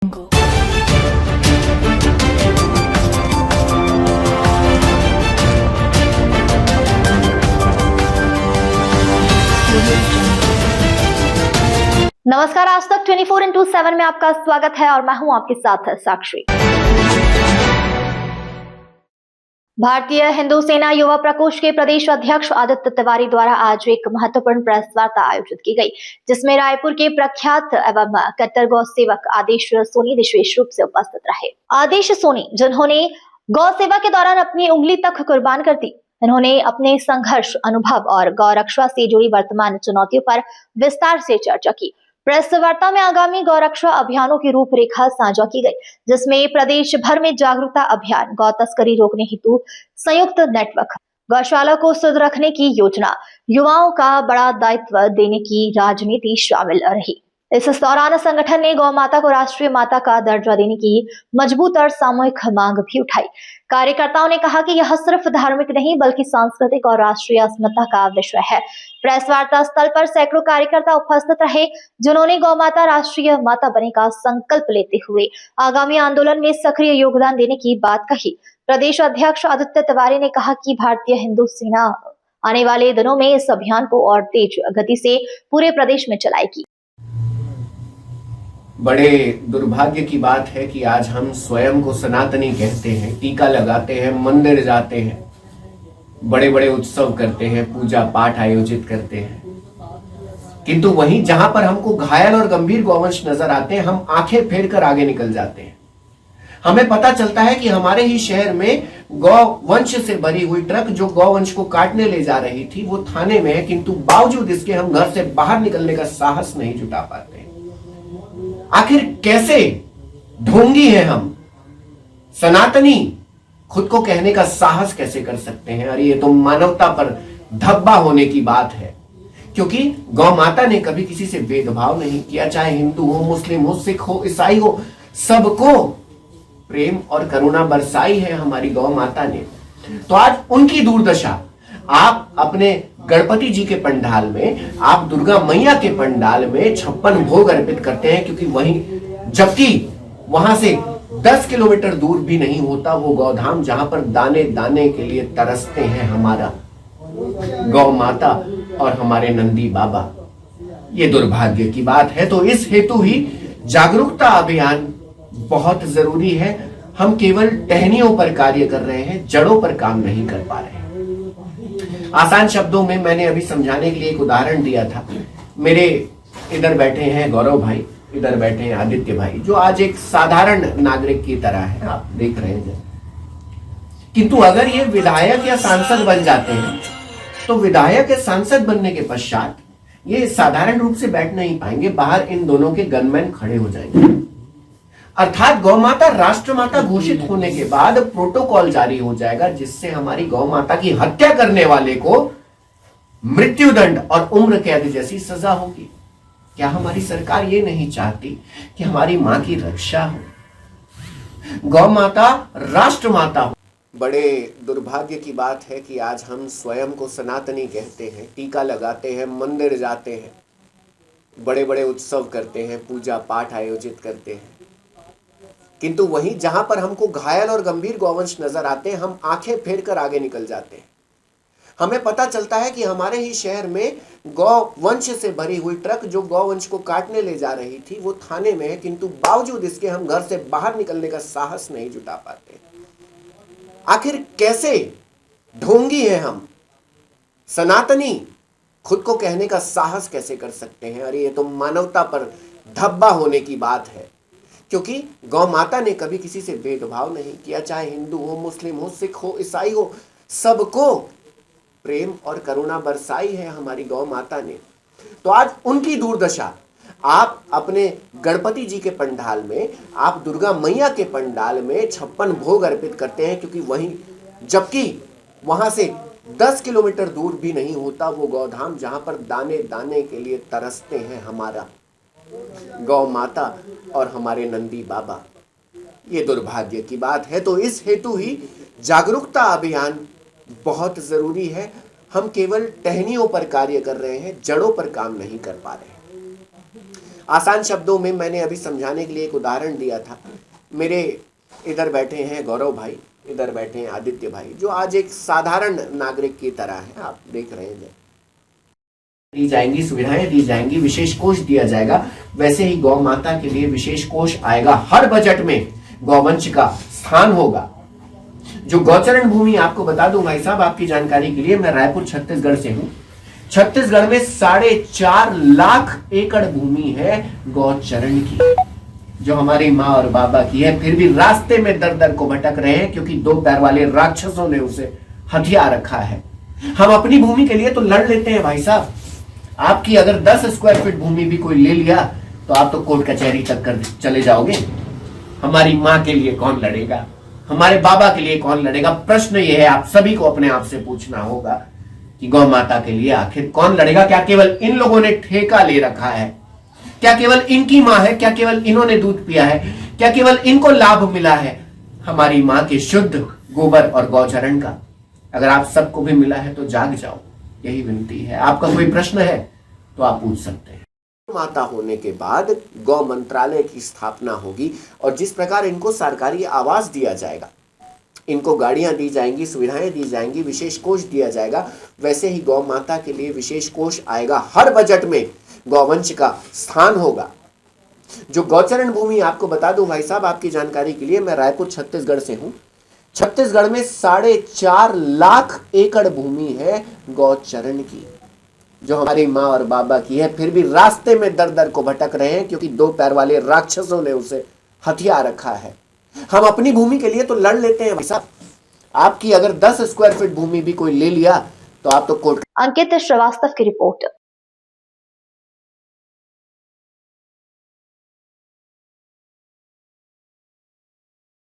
नमस्कार, आज तक 24x7 में आपका स्वागत है और मैं हूं आपके साथ साक्षी। भारतीय हिंदू सेना युवा प्रकोष्ठ के प्रदेश अध्यक्ष आदित्य तिवारी द्वारा आज एक महत्वपूर्ण प्रेस वार्ता आयोजित की गई, जिसमें रायपुर के प्रख्यात एवं कट्टर गौ सेवक आदेश सोनी विशेष रूप से उपस्थित रहे। आदेश सोनी, जिन्होंने गौ सेवा के दौरान अपनी उंगली तक कुर्बान कर दी, इन्होंने अपने संघर्ष, अनुभव और गौ रक्षा से जुड़ी वर्तमान चुनौतियों पर विस्तार से चर्चा की। प्रेस वार्ता में आगामी गौ रक्षा अभियानों की रूपरेखा साझा की गई, जिसमें प्रदेश भर में जागरूकता अभियान, गौ तस्करी रोकने हेतु संयुक्त नेटवर्क, गौशाला को शुद्ध रखने की योजना, युवाओं का बड़ा दायित्व देने की राजनीति शामिल रही। इस दौरान संगठन ने गौ माता को राष्ट्रीय माता का दर्जा देने की मजबूत और सामूहिक मांग भी उठाई। कार्यकर्ताओं ने कहा कि यह सिर्फ धार्मिक नहीं बल्कि सांस्कृतिक और राष्ट्रीय अस्मिता का विषय है। प्रेस वार्ता स्थल पर सैकड़ों कार्यकर्ता उपस्थित रहे, जिन्होंने गौ माता राष्ट्रीय माता बनने का संकल्प लेते हुए आगामी आंदोलन में सक्रिय योगदान देने की बात कही। प्रदेश अध्यक्ष आदित्य तिवारी ने कहा कि भारतीय हिंदू सेना आने वाले दिनों में इस अभियान को और तेज गति से पूरे प्रदेश में चलाएगी। बड़े दुर्भाग्य की बात है कि आज हम स्वयं को सनातनी कहते हैं, टीका लगाते हैं, मंदिर जाते हैं, बड़े बड़े उत्सव करते हैं, पूजा पाठ आयोजित करते हैं, किंतु वहीं जहां पर हमको घायल और गंभीर गौवंश नजर आते हैं, हम आंखें फेर कर आगे निकल जाते हैं। हमें पता चलता है कि हमारे ही शहर में गौवंश से भरी हुई ट्रक जो गौवंश को काटने ले जा रही थी वो थाने में है, किंतु बावजूद इसके हम घर से बाहर निकलने का साहस नहीं जुटा पाते। आखिर कैसे ढोंगी हैं हम, सनातनी खुद को कहने का साहस कैसे कर सकते हैं? अरे ये तो मानवता पर धब्बा होने की बात है, क्योंकि गौ माता ने कभी किसी से भेदभाव नहीं किया, चाहे हिंदू हो, मुस्लिम हो, सिख हो, ईसाई हो, सबको प्रेम और करुणा बरसाई है हमारी गौ माता ने। तो आज उनकी दुर्दशा आप अपने गणपति जी के पंडाल में, आप दुर्गा मैया के पंडाल में 56 भोग अर्पित करते हैं, क्योंकि वहीं जबकि वहां से 10 किलोमीटर दूर भी नहीं होता वो गौधाम जहां पर दाने दाने के लिए तरसते हैं हमारा गौ माता और हमारे नंदी बाबा। ये दुर्भाग्य की बात है। तो इस हेतु ही जागरूकता अभियान बहुत जरूरी है। हम केवल टहनियों पर कार्य कर रहे हैं, जड़ों पर काम नहीं कर पा रहे। आसान शब्दों में मैंने अभी समझाने के लिए एक उदाहरण दिया था। मेरे इधर बैठे हैं गौरव भाई, इधर बैठे हैं आदित्य भाई, जो आज एक साधारण नागरिक की तरह है, आप देख रहे हैं। किंतु अगर ये विधायक या सांसद बन जाते हैं तो विधायक या सांसद बनने के पश्चात ये साधारण रूप से बैठ नहीं पाएंगे, बाहर इन दोनों के गनमैन खड़े हो जाएंगे। अर्थात गौ माता राष्ट्र माता घोषित होने के बाद प्रोटोकॉल जारी हो जाएगा, जिससे हमारी गौ माता की हत्या करने वाले को मृत्युदंड और उम्र कैद जैसी सजा होगी। क्या हमारी सरकार ये नहीं चाहती कि हमारी मां की रक्षा हो, गौ माता राष्ट्र माता हो? बड़े दुर्भाग्य की बात है कि आज हम स्वयं को सनातनी कहते हैं, टीका लगाते हैं, मंदिर जाते हैं, बड़े बड़े उत्सव करते हैं, पूजा पाठ आयोजित करते हैं, किंतु वहीं जहां पर हमको घायल और गंभीर गौवंश नजर आते हैं, हम आंखें फेर कर आगे निकल जाते हैं। हमें पता चलता है कि हमारे ही शहर में गौवंश से भरी हुई ट्रक जो गौवंश को काटने ले जा रही थी वो थाने में है, किंतु बावजूद इसके हम घर से बाहर निकलने का साहस नहीं जुटा पाते। आखिर कैसे ढोंगी हैं हम, सनातनी खुद को कहने का साहस कैसे कर सकते हैं? अरे ये तो मानवता पर धब्बा होने की बात है, क्योंकि गौ माता ने कभी किसी से भेदभाव नहीं किया, चाहे हिंदू हो, मुस्लिम हो, सिख हो, ईसाई हो, सबको प्रेम और करुणा बरसाई है हमारी गौ माता ने। तो आज उनकी दुर्दशा आप अपने गणपति जी के पंडाल में, आप दुर्गा मैया के पंडाल में 56 भोग अर्पित करते हैं, क्योंकि वहीं जबकि वहां से 10 किलोमीटर दूर भी नहीं होता वो गौधाम जहां पर दाने दाने के लिए तरसते हैं हमारा गौ माता और हमारे नंदी बाबा। ये दुर्भाग्य की बात है। तो इस हेतु ही जागरूकता अभियान बहुत जरूरी है। हम केवल टहनियों पर कार्य कर रहे हैं, जड़ों पर काम नहीं कर पा रहे। आसान शब्दों में मैंने अभी समझाने के लिए एक उदाहरण दिया था। मेरे इधर बैठे हैं गौरव भाई, इधर बैठे हैं आदित्य भाई, जो आज एक साधारण नागरिक की तरह है, आप देख रहे हैं। दी जाएंगी सुविधाएं, दी जाएंगी, विशेष कोष दिया जाएगा, वैसे ही गौ माता के लिए विशेष कोष आएगा। हर बजट में गौवंश का स्थान होगा। जो गौचरण भूमि, आपको बता दूं भाई साहब आपकी जानकारी के लिए, मैं रायपुर छत्तीसगढ़ से हूं। छत्तीसगढ़ में 4.5 लाख एकड़ भूमि है गौचरण की, जो हमारी माँ और बाबा की है। फिर भी रास्ते में दर दर को भटक रहे हैं, क्योंकि 2 पैर वाले राक्षसों ने उसे हथिया रखा है। हम अपनी भूमि के लिए तो लड़ लेते हैं भाई साहब। आपकी अगर 10 स्क्वायर फीट भूमि भी कोई ले लिया तो आप तो कोर्ट कचहरी तक कर चले जाओगे। हमारी माँ के लिए कौन लड़ेगा, हमारे बाबा के लिए कौन लड़ेगा? प्रश्न यह है, आप सभी को अपने आप से पूछना होगा कि गौ माता के लिए आखिर कौन लड़ेगा? क्या केवल इन लोगों ने ठेका ले रखा है? क्या केवल इनकी माँ है? क्या केवल इन्होंने दूध पिया है? क्या केवल इनको लाभ मिला है हमारी माँ के शुद्ध गोबर और गौचरण का? अगर आप सबको भी मिला है तो जाग जाओ, यही विनती है। आपका कोई प्रश्न है तो आप पूछ सकते हैं। माता होने के बाद गौ मंत्रालय की स्थापना होगी, और जिस प्रकार इनको सरकारी आवास दिया जाएगा, इनको गाड़ियां दी जाएंगी, सुविधाएं दी जाएंगी, विशेष कोष दिया जाएगा, वैसे ही गौ माता के लिए विशेष कोष आएगा। हर बजट में गौवंश का स्थान होगा। जो गौचरण भूमि, आपको बता दूं भाई साहब आपकी जानकारी के लिए, मैं रायपुर छत्तीसगढ़ से हूं। छत्तीसगढ़ में 4.5 लाख एकड़ भूमि है गौचरण की, जो हमारी माँ और बाबा की है। फिर भी रास्ते में दर दर को भटक रहे हैं, क्योंकि 2 पैर वाले राक्षसों ने उसे हथिया रखा है। हम अपनी भूमि के लिए तो लड़ लेते हैं भाई साहब। आपकी अगर 10 स्क्वायर फीट भूमि भी कोई ले लिया तो आप तो कोर्ट। अंकित श्रीवास्तव की रिपोर्ट।